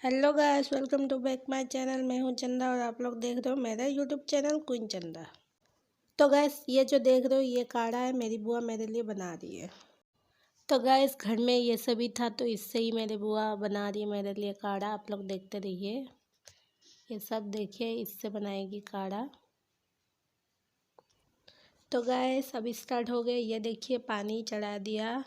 Hello guys, welcome to back my channel. मैं हूं चंदा और आप लोग देख रहे हो मेरा यूट्यूब चैनल क्वीन चंदा। तो गाइस, ये जो देख रहे हो ये काढ़ा है, मेरी बुआ मेरे लिए बना रही है। तो गाइस, घर में ये सभी था तो इससे ही मेरी बुआ बना रही है मेरे लिए काढ़ा। आप लोग देखते रहिए, ये सब देखिए, इससे बनाएगी काढ़ा। तो गाइस, अब स्टार्ट हो गए। ये देखिए, पानी चढ़ा दिया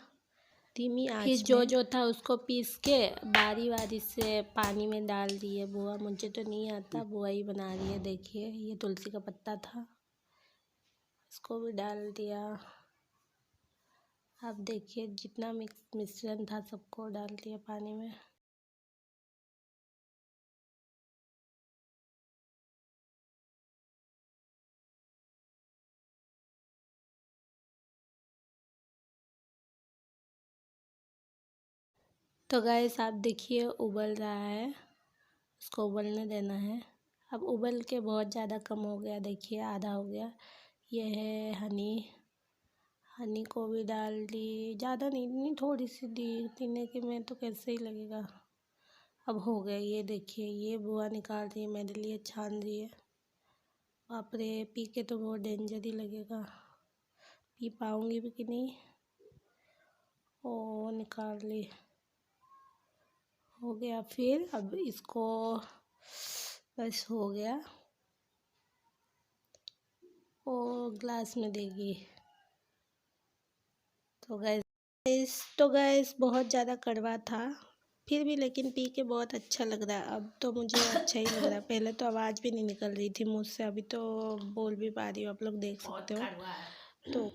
धीमी आंच में। फिर जो था उसको पीस के बारी बारी से पानी में डाल दिए बुआ। मुझे तो नहीं आता, बुआ ही बना रही है। देखिए, ये तुलसी का पत्ता था, इसको भी डाल दिया। अब देखिए, जितना मिश्रण था सबको डाल दिया पानी में। तो गाइस, आप देखिए उबल रहा है, इसको उबलने देना है। अब उबल के बहुत ज़्यादा कम हो गया, देखिए आधा हो गया। ये है हनी को भी डाल दी, ज़्यादा नहीं, इतनी थोड़ी सी दी, पीने के में तो कैसे ही लगेगा। अब हो गया, ये देखिए, ये बुआ निकाल रही है मेरे लिए, छान रही है। बाप रे, पी के तो बहुत डेंजर ही लगेगा, पी पाऊँगी भी कि नहीं। ओ, निकाल ली, हो गया। फिर अब इसको बस हो गया, वो ग्लास में देगी। तो गैस बहुत ज़्यादा कड़वा था, फिर भी लेकिन पी के बहुत अच्छा लग रहा है। अब तो मुझे अच्छा ही लग रहा है। पहले तो आवाज़ भी नहीं निकल रही थी मुझसे, अभी तो बोल भी पा रही हूँ, आप लोग देख सकते हो। तो